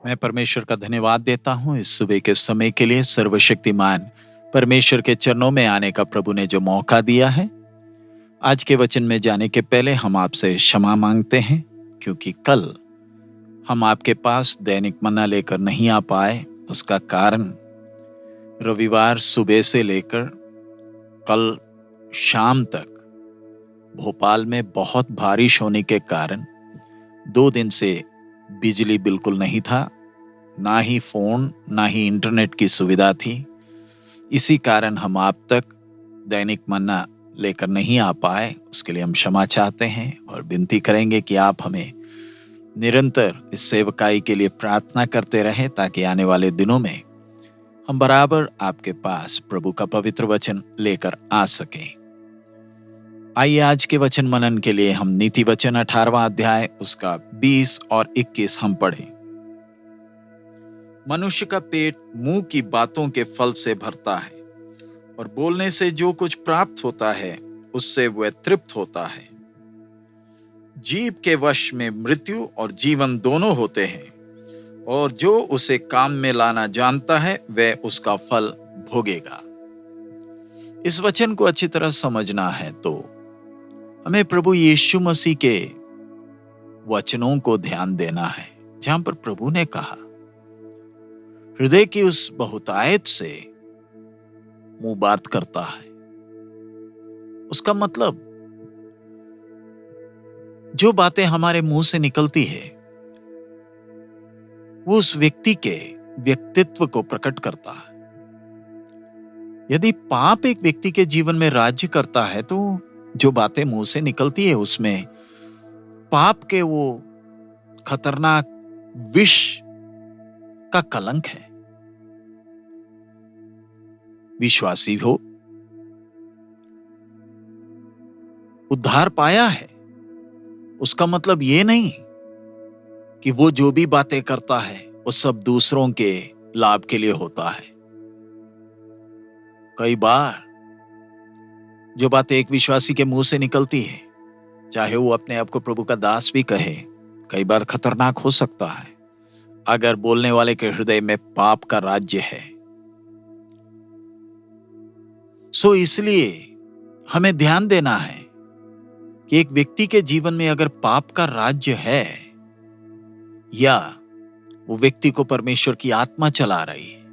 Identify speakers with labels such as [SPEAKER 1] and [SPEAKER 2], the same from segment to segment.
[SPEAKER 1] मैं परमेश्वर का धन्यवाद देता हूँ इस सुबह के समय के लिए। सर्वशक्तिमान परमेश्वर के चरणों में आने का प्रभु ने जो मौका दिया है। आज के वचन में जाने के पहले हम आपसे क्षमा मांगते हैं, क्योंकि कल हम आपके पास दैनिक मन्ना लेकर नहीं आ पाए। उसका कारण रविवार सुबह से लेकर कल शाम तक भोपाल में बहुत बारिश होने के कारण 2 दिन से बिजली बिल्कुल नहीं था, ना ही फोन ना ही इंटरनेट की सुविधा थी। इसी कारण हम आप तक दैनिक मन्ना लेकर नहीं आ पाए। उसके लिए हम क्षमा चाहते हैं और विनती करेंगे कि आप हमें निरंतर इस सेवकाई के लिए प्रार्थना करते रहें, ताकि आने वाले दिनों में हम बराबर आपके पास प्रभु का पवित्र वचन लेकर आ सकें। आइए आज के वचन मनन के लिए हम नीति वचन 18वां अध्याय उसका 20 और 21 हम पढ़ें। मनुष्य का पेट मुंह की बातों के फल से भरता है, और बोलने से जो कुछ प्राप्त होता है उससे वह तृप्त होता है। जीभ के वश में मृत्यु और जीवन दोनों होते हैं, और जो उसे काम में लाना जानता है वह उसका फल भोगेगा। इस वचन को अच्छी तरह समझना है तो हमें प्रभु यीशु मसीह के वचनों को ध्यान देना है, जहां पर प्रभु ने कहा, हृदय की उस बहुतायत से मुंह बात करता है। उसका मतलब जो बातें हमारे मुंह से निकलती है वो उस व्यक्ति के व्यक्तित्व को प्रकट करता है। यदि पाप एक व्यक्ति के जीवन में राज्य करता है तो जो बातें मुंह से निकलती है उसमें पाप के वो खतरनाक विष का कलंक है। विश्वासी हो, उद्धार पाया है, उसका मतलब ये नहीं कि वो जो भी बातें करता है वो सब दूसरों के लाभ के लिए होता है। कई बार जो बातें एक विश्वासी के मुंह से निकलती है, चाहे वो अपने आप को प्रभु का दास भी कहे, कई बार खतरनाक हो सकता है अगर बोलने वाले के हृदय में पाप का राज्य है। सो इसलिए हमें ध्यान देना है कि एक व्यक्ति के जीवन में अगर पाप का राज्य है, या वो व्यक्ति को परमेश्वर की आत्मा चला रही है,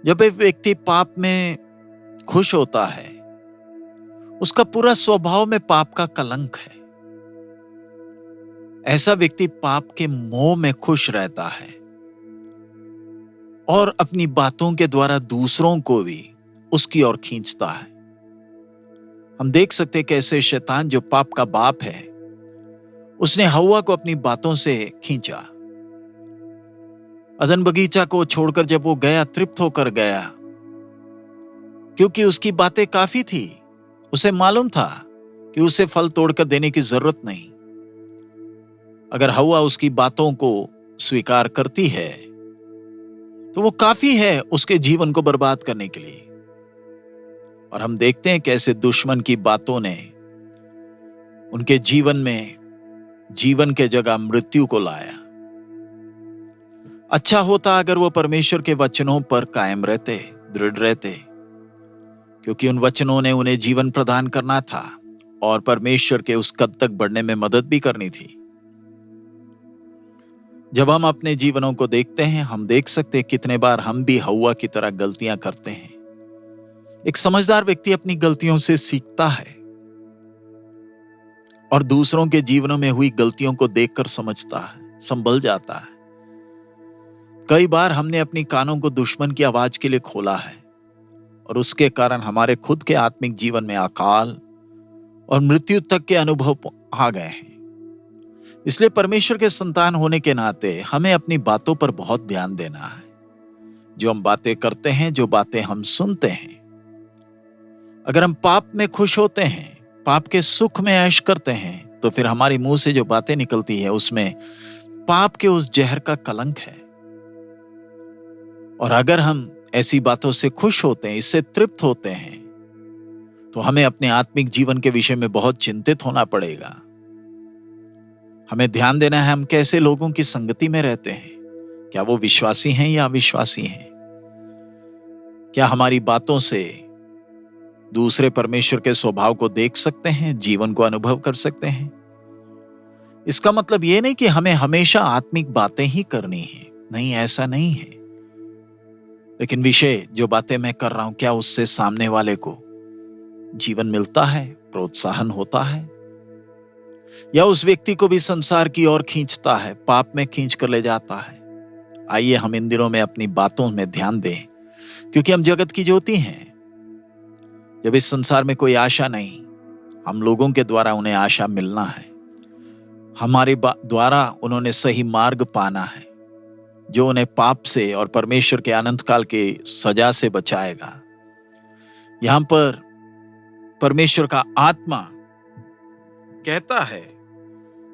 [SPEAKER 1] जब एक व्यक्ति पाप में खुश होता है, उसका पूरा स्वभाव में पाप का कलंक है। ऐसा व्यक्ति पाप के मोह में खुश रहता है और अपनी बातों के द्वारा दूसरों को भी उसकी ओर खींचता है। हम देख सकते हैं कैसे शैतान, जो पाप का बाप है, उसने हव्वा को अपनी बातों से खींचा। अदन बगीचा को छोड़कर जब वो गया, तृप्त होकर गया, क्योंकि उसकी बातें काफी थी। उसे मालूम था कि उसे फल तोड़कर देने की जरूरत नहीं। अगर हव्वा उसकी बातों को स्वीकार करती है तो वो काफी है उसके जीवन को बर्बाद करने के लिए। और हम देखते हैं कैसे दुश्मन की बातों ने उनके जीवन में जीवन के जगह मृत्यु को लाया। अच्छा होता अगर वो परमेश्वर के वचनों पर कायम रहते, दृढ़ रहते, क्योंकि उन वचनों ने उन्हें जीवन प्रदान करना था और परमेश्वर के उस कद तक बढ़ने में मदद भी करनी थी। जब हम अपने जीवनों को देखते हैं, हम देख सकते हैं कितने बार हम भी हव्वा की तरह गलतियां करते हैं। एक समझदार व्यक्ति अपनी गलतियों से सीखता है और दूसरों के जीवनों में हुई गलतियों को देखकर समझता है, संभल जाता है। कई बार हमने अपनी कानों को दुश्मन की आवाज के लिए खोला है, और उसके कारण हमारे खुद के आत्मिक जीवन में अकाल और मृत्यु तक के अनुभव आ गए हैं। इसलिए परमेश्वर के संतान होने के नाते हमें अपनी बातों पर बहुत ध्यान देना है। जो हम बातें करते हैं, जो बातें हम सुनते हैं, अगर हम पाप में खुश होते हैं, पाप के सुख में ऐश करते हैं, तो फिर हमारे मुंह से जो बातें निकलती है उसमें पाप के उस जहर का कलंक है। और अगर हम ऐसी बातों से खुश होते हैं, इससे तृप्त होते हैं, तो हमें अपने आत्मिक जीवन के विषय में बहुत चिंतित होना पड़ेगा। हमें ध्यान देना है हम कैसे लोगों की संगति में रहते हैं, क्या वो विश्वासी हैं या अविश्वासी हैं? क्या हमारी बातों से दूसरे परमेश्वर के स्वभाव को देख सकते हैं, जीवन को अनुभव कर सकते हैं? इसका मतलब यह नहीं कि हमें हमेशा आत्मिक बातें ही करनी है, नहीं, ऐसा नहीं है। लेकिन विषय जो बातें मैं कर रहा हूं, क्या उससे सामने वाले को जीवन मिलता है, प्रोत्साहन होता है, या उस व्यक्ति को भी संसार की ओर खींचता है, पाप में खींच कर ले जाता है? आइए हम इन दिनों में अपनी बातों में ध्यान दें, क्योंकि हम जगत की ज्योति हैं। जब इस संसार में कोई आशा नहीं, हम लोगों के द्वारा उन्हें आशा मिलना है। हमारे द्वारा उन्होंने सही मार्ग पाना है, जो उन्हें पाप से और परमेश्वर के अनंत काल के सजा से बचाएगा। यहां पर परमेश्वर का आत्मा कहता है,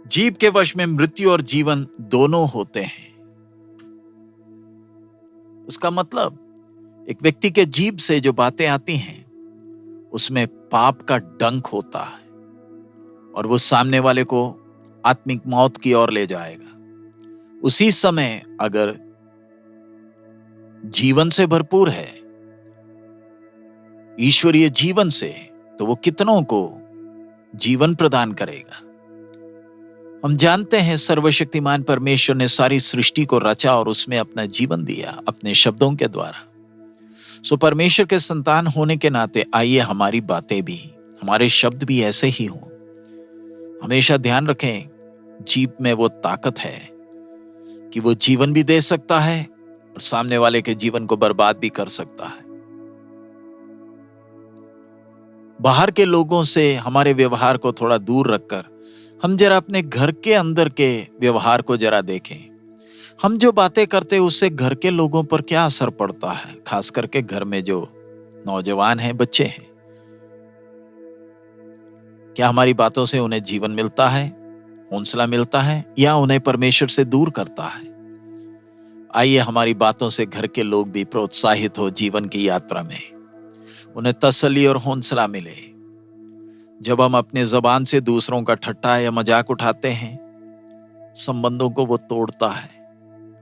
[SPEAKER 1] जीव के वश में मृत्यु और जीवन दोनों होते हैं। उसका मतलब एक व्यक्ति के जीभ से जो बातें आती हैं, उसमें पाप का डंक होता है और वो सामने वाले को आत्मिक मौत की ओर ले जाएगा। उसी समय अगर जीवन से भरपूर है, ईश्वरीय जीवन से, तो वो कितनों को जीवन प्रदान करेगा। हम जानते हैं सर्वशक्तिमान परमेश्वर ने सारी सृष्टि को रचा और उसमें अपना जीवन दिया अपने शब्दों के द्वारा। सो परमेश्वर के संतान होने के नाते आइए हमारी बातें भी, हमारे शब्द भी ऐसे ही हों। हमेशा ध्यान रखें, जीभ में वो ताकत है कि वो जीवन भी दे सकता है और सामने वाले के जीवन को बर्बाद भी कर सकता है। बाहर के लोगों से हमारे व्यवहार को थोड़ा दूर रखकर हम जरा अपने घर के अंदर के व्यवहार को जरा देखें। हम जो बातें करते हैं उससे घर के लोगों पर क्या असर पड़ता है, खास करके घर में जो नौजवान हैं, बच्चे हैं। क्या हमारी बातों से उन्हें जीवन मिलता है, हौसला मिलता है, या उन्हें परमेश्वर से दूर करता है? आइए हमारी बातों से घर के लोग भी प्रोत्साहित हो जीवन की यात्रा में, उन्हें तसल्ली और हौसला मिले। जब हम अपने जबान से दूसरों का ठट्ठा या मजाक उठाते हैं, संबंधों को वो तोड़ता है,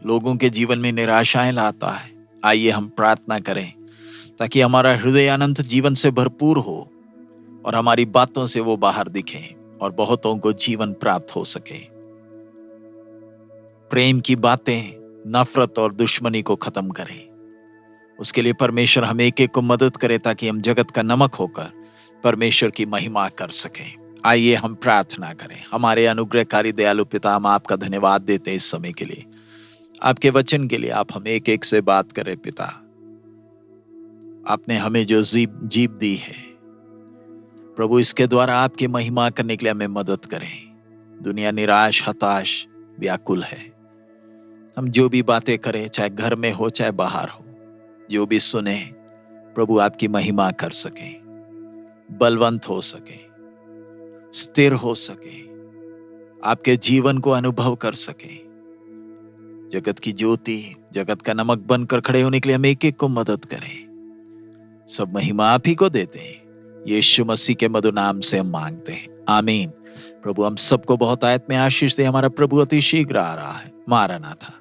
[SPEAKER 1] लोगों के जीवन में निराशाएं लाता है। आइए हम प्रार्थना करें ताकि हमारा हृदय अनंत जीवन से भरपूर हो और हमारी बातों से वो बाहर दिखें और बहुतों को जीवन प्राप्त हो सके। प्रेम की बातें नफरत और दुश्मनी को खत्म करें। उसके लिए परमेश्वर हम एक एक को मदद करे ताकि हम जगत का नमक होकर परमेश्वर की महिमा कर सकें। आइए हम प्रार्थना करें। हमारे अनुग्रहकारी दयालु पिता, हम आपका धन्यवाद देते हैं इस समय के लिए, आपके वचन के लिए। आप हम एक एक से बात करें पिता। आपने हमें जो जीभ दी है प्रभु, इसके द्वारा आपकी महिमा करने के लिए हमें मदद करें। दुनिया निराश, हताश, व्याकुल है। हम जो भी बातें करें, चाहे घर में हो चाहे बाहर हो, जो भी सुने प्रभु आपकी महिमा कर सके, बलवंत हो सके, स्थिर हो सके, आपके जीवन को अनुभव कर सके। जगत की ज्योति, जगत का नमक बनकर खड़े होने के लिए हम एक एक को मदद करें। सब महिमा आप ही को देते हैं। यीशु मसीह के मधुर नाम से हम मांगते हैं, आमीन। प्रभु हम सबको बहुत आयत में आशीष दे। हमारा प्रभु अति शीघ्र आ रहा है। मारनाथा।